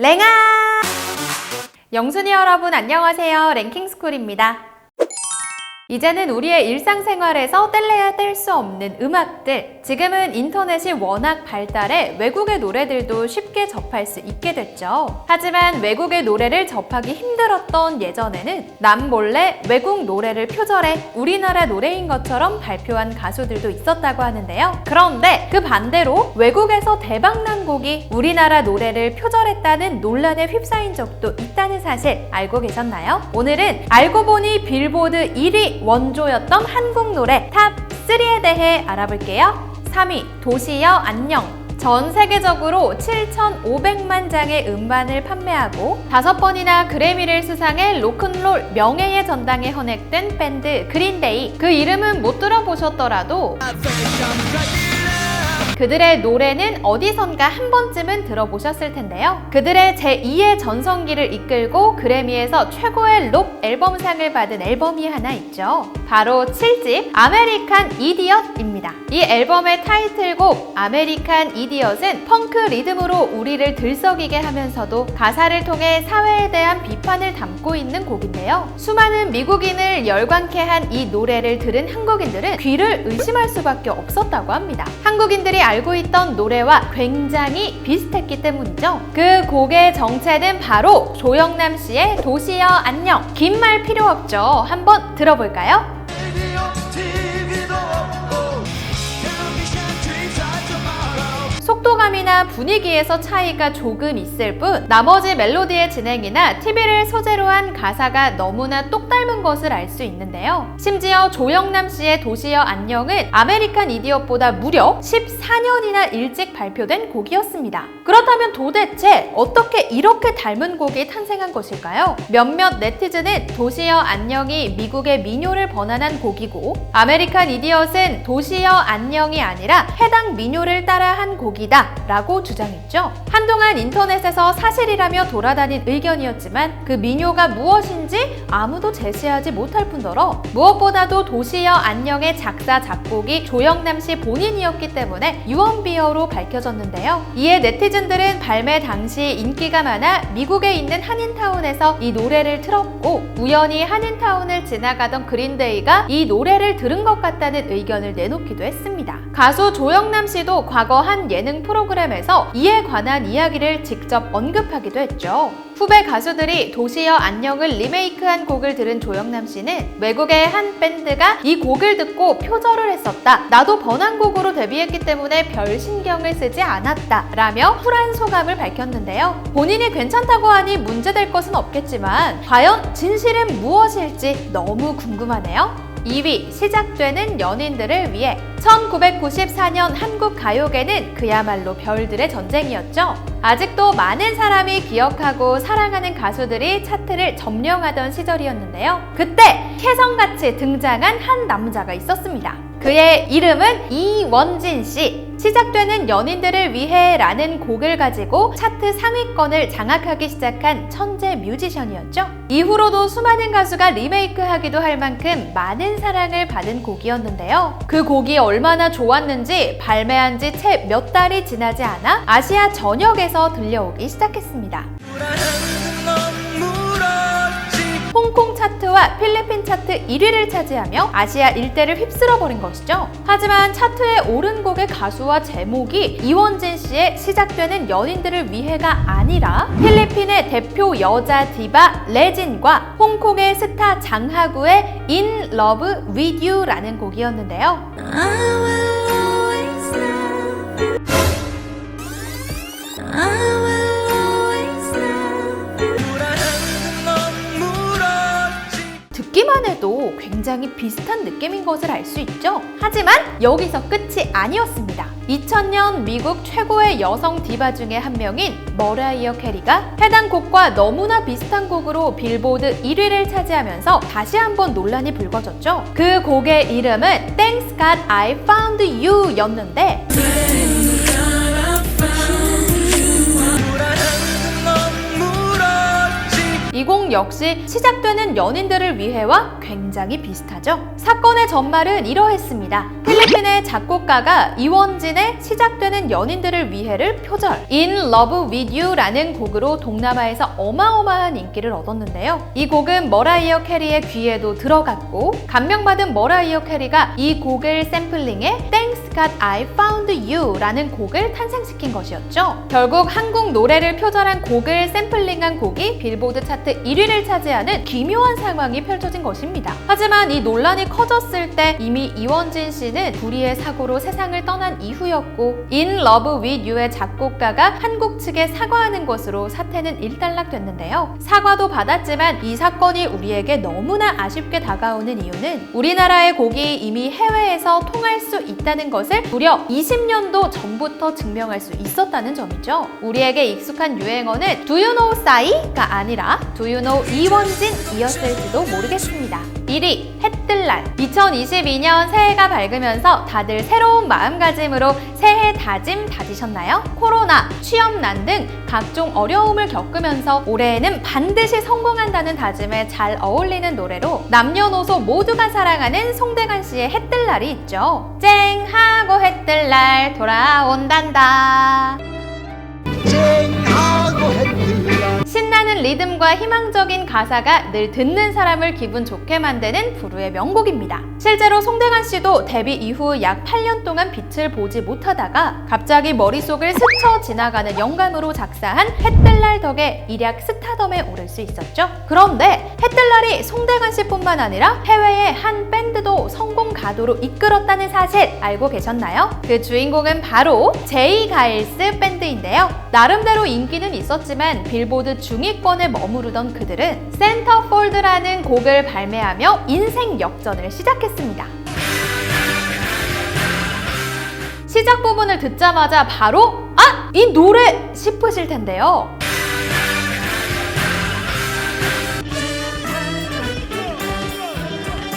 랭아! 영순이 여러분 안녕하세요. 랭킹스쿨입니다. 이제는 우리의 일상생활에서 뗄래야 뗄 수 없는 음악들. 지금은 인터넷이 워낙 발달해 외국의 노래들도 쉽게 접할 수 있게 됐죠. 하지만 외국의 노래를 접하기 힘들었던 예전에는 남몰래 외국 노래를 표절해 우리나라 노래인 것처럼 발표한 가수들도 있었다고 하는데요. 그런데 그 반대로 외국에서 대박난 곡이 우리나라 노래를 표절했다는 논란에 휩싸인 적도 있다는 사실 알고 계셨나요? 오늘은 알고 보니 빌보드 1위 원조였던 한국 노래 탑 3에 대해 알아볼게요. 3위 도시여 안녕. 전 세계적으로 7,500만 장의 음반을 판매하고 5번이나 그래미를 수상해 로큰롤 명예의 전당에 헌액된 밴드 그린데이. 그 이름은 못 들어보셨더라도 그들의 노래는 어디선가 한 번쯤은 들어보셨을 텐데요. 그들의 제2의 전성기를 이끌고 그래미에서 최고의 록 앨범상을 받은 앨범이 하나 있죠. 바로 7집 아메리칸 이디엇입니다. 이 앨범의 타이틀곡 아메리칸 이디엇은 펑크 리듬으로 우리를 들썩이게 하면서도 가사를 통해 사회에 대한 비판을 담고 있는 곡인데요. 수많은 미국인을 열광케 한 이 노래를 들은 한국인들은 귀를 의심할 수밖에 없었다고 합니다. 한국인들이 알고 있던 노래와 굉장히 비슷했기 때문이죠. 그 곡의 정체는 바로 조영남 씨의 도시여 안녕. 긴 말 필요 없죠. 한번 들어볼까요? 속도감이나 분위기에서 차이가 조금 있을 뿐 나머지 멜로디의 진행이나 TV를 소재로 한 가사가 너무나 똑 닮은 것을 알 수 있는데요. 심지어 조영남 씨의 도시여 안녕은 아메리칸 이디엇보다 무려 14년이나 일찍 발표된 곡이었습니다. 그렇다면 도대체 어떻게 이렇게 닮은 곡이 탄생한 것일까요? 몇몇 네티즌은 도시여 안녕이 미국의 민요를 번안한 곡이고 아메리칸 이디엇은 도시여 안녕이 아니라 해당 민요를 따라한 곡이다 라고 주장했죠. 한동안 인터넷에서 사실이라며 돌아다닌 의견이었지만 그 민요가 무엇인지 아무도 제시하지 못할 뿐더러 무엇보다도 도시여 안녕의 작사 작곡이 조영남 씨 본인이었기 때문에 유언비어로 밝혀졌는데요. 이에 네티즌들은 발매 당시 인기가 많아 미국에 있는 한인타운에서 이 노래를 틀었고 우연히 한인타운을 지나가던 그린데이가 이 노래를 들은 것 같다는 의견을 내놓기도 했습니다. 가수 조영남 씨도 과거 한 예능 프로그램에서 이에 관한 이야기를 직접 언급하기도 했죠. 후배 가수들이 도시여 안녕을 리메이크한 곡을 들은 조영남 씨는 외국의 한 밴드가 이 곡을 듣고 표절을 했었다. 나도 번안곡으로 데뷔했기 때문에 별 신경을 쓰지 않았다. 라며 쿨한 소감을 밝혔는데요. 본인이 괜찮다고 하니 문제될 것은 없겠지만 과연 진실은 무엇일지 너무 궁금하네요. 2위 시작되는 연인들을 위해 1994년 한국 가요계는 그야말로 별들의 전쟁이었죠. 아직도 많은 사람이 기억하고 사랑하는 가수들이 차트를 점령하던 시절이었는데요. 그때 혜성같이 등장한 한 남자가 있었습니다. 그의 이름은 이원진 씨. 시작되는 연인들을 위해 라는 곡을 가지고 차트 상위권을 장악하기 시작한 천재 뮤지션이었죠. 이후로도 수많은 가수가 리메이크하기도 할 만큼 많은 사랑을 받은 곡이었는데요. 그 곡이 얼마나 좋았는지 발매한 지 채 몇 달이 지나지 않아 아시아 전역에서 들려오기 시작했습니다. 홍콩 차트와 필리핀 차트 1위를 차지하며 아시아 일대를 휩쓸어버린 것이죠. 하지만 차트에 오른 곡의 가수와 제목이 이원진 씨의 시작되는 연인들을 위해가 아니라 필리핀의 대표 여자 디바 레진과 홍콩의 스타 장하구의 In Love With You라는 곡이었는데요. 듣기만 해도 굉장히 비슷한 느낌인 것을 알 수 있죠. 하지만 여기서 끝이 아니었습니다. 2000년 미국 최고의 여성 디바 중에 한 명인 머라이어 캐리가 해당 곡과 너무나 비슷한 곡으로 빌보드 1위를 차지하면서 다시 한번 논란이 불거졌죠. 그 곡의 이름은 Thanks God I Found You 였는데 이 곡 역시 시작되는 연인들을 위해와 굉장히 비슷하죠. 사건의 전말은 이러했습니다. 필리핀의 작곡가가 이원진의 시작되는 연인들을 위해를 표절 In Love With You라는 곡으로 동남아에서 어마어마한 인기를 얻었는데요. 이 곡은 머라이어 캐리의 귀에도 들어갔고 감명받은 머라이어 캐리가 이 곡을 샘플링해 Thanks God I Found You 라는 곡을 탄생시킨 것이었죠. 결국 한국 노래를 표절한 곡을 샘플링한 곡이 빌보드 차트 1위를 차지하는 기묘한 상황이 펼쳐진 것입니다. 하지만 이 논란이 커졌을 때 이미 이원진 씨는 불의의 사고로 세상을 떠난 이후였고 In Love With You의 작곡가가 한국 측에 사과하는 것으로 사태는 일단락됐는데요. 사과도 받았지만 이 사건이 우리에게 너무나 아쉽게 다가오는 이유는 우리나라의 곡이 이미 해외에서 통할 수 있다는 것을 무려 20년도 전부터 증명할 수 있었다는 점이죠. 우리에게 익숙한 유행어는 Do you know 싸이가 아니라 Do you know 이원진이었을지도 모르겠습니다. 1위 해뜰날. 2022년 새해가 밝으면서 다들 새로운 마음가짐으로 새해 다짐 다지셨나요? 코로나, 취업난 등 각종 어려움을 겪으면서 올해에는 반드시 성공한다는 다짐에 잘 어울리는 노래로 남녀노소 모두가 사랑하는 송대관 씨의 해뜰날이 있죠. 쨍하고 해뜰날 돌아온단다. 쨍하고 해뜰날. 신나는 리듬과 희망적인 가사가 늘 듣는 사람을 기분 좋게 만드는 부르의 명곡입니다. 실제로 송대관 씨도 데뷔 이후 약 8년 동안 빛을 보지 못하다가 갑자기 머릿속을 스쳐 지나가는 영감으로 작사한 해뜰날 덕에 일약 스타덤에 오를 수 있었죠. 그런데 해뜰날이 송대관 씨뿐만 아니라 해외의 한 밴드도 성공 가도로 이끌었다는 사실 알고 계셨나요? 그 주인공은 바로 제이가일스 밴드인데요. 나름대로 인기는 있었지만 빌보드 중위권에 머무르던 그들은 센터폴드라는 곡을 발매하며 인생 역전을 시작했습니다. 시작 부분을 듣자마자 바로 아! 이 노래! 싶으실 텐데요.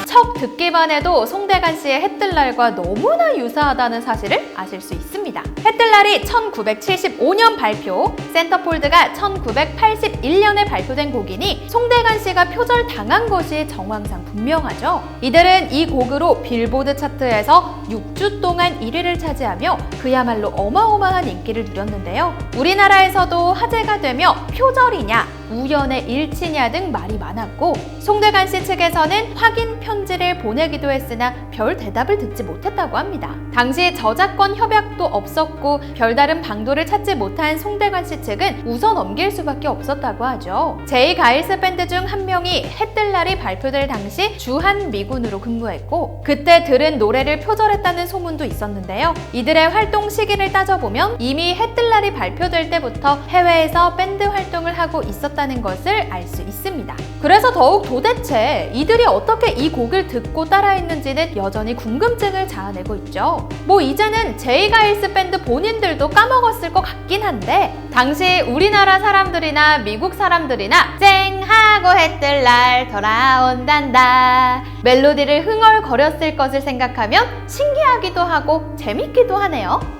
첫 듣기만 해도 송대관 씨의 해뜰날과 너무나 유사하다는 사실을 아실 수 있습니다. 해뜰날이 1975년 발표, 센터폴드가 1981년에 발표된 곡이니 송대관 씨가 표절당한 것이 정황상 분명하죠. 이들은 이 곡으로 빌보드 차트에서 6주 동안 1위를 차지하며 그야말로 어마어마한 인기를 누렸는데요. 우리나라에서도 화제가 되며 표절이냐, 우연의 일치냐 등 말이 많았고 송대관 씨 측에서는 확인 편지를 보내기도 했으나 별 대답을 듣지 못했다고 합니다. 당시 저작권 협약도 없었고 별다른 방도를 찾지 못한 송대관 씨 측은 웃어 넘길 수밖에 없었다고 하죠. 제이가일스 밴드 중 한 명이 해뜰날이 발표될 당시 주한미군으로 근무했고 그때 들은 노래를 표절했다는 소문도 있었는데요. 이들의 활동 시기를 따져보면 이미 해뜰날이 발표될 때부터 해외에서 밴드 활동을 하고 있었다는 것을 알 수 있습니다. 그래서 더욱 도대체 이들이 어떻게 이 곡을 듣고 따라했는지는 여전히 궁금증을 자아내고 있죠. 뭐 이제는 제이가일스 밴드 본인들도 까먹었을 것 같긴 한데 당시 우리나라 사람들이나 미국 사람들이나 쨍하고 해뜰날 돌아온단다 멜로디를 흥얼거렸을 것을 생각하면 신기하기도 하고 재밌기도 하네요.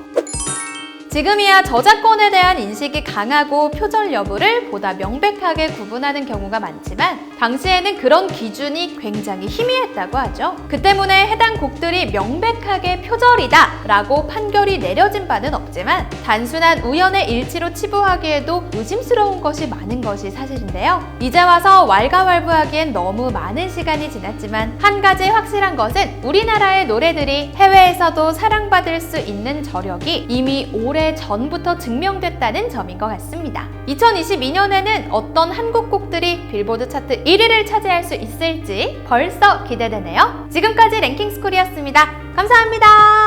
지금이야 저작권에 대한 인식이 강하고 표절 여부를 보다 명백하게 구분하는 경우가 많지만 당시에는 그런 기준이 굉장히 희미했다고 하죠. 그 때문에 해당 곡들이 명백하게 표절이다 라고 판결이 내려진 바는 없지만 단순한 우연의 일치로 치부하기에도 의심스러운 것이 많은 것이 사실인데요. 이제 와서 왈가왈부하기엔 너무 많은 시간이 지났지만 한 가지 확실한 것은 우리나라의 노래들이 해외에서도 사랑받을 수 있는 저력이 이미 오래 전부터 증명됐다는 점인 것 같습니다. 2022년에는 어떤 한국 곡들이 빌보드 차트 1위를 차지할 수 있을지 벌써 기대되네요. 지금까지 랭킹스쿨이었습니다. 감사합니다.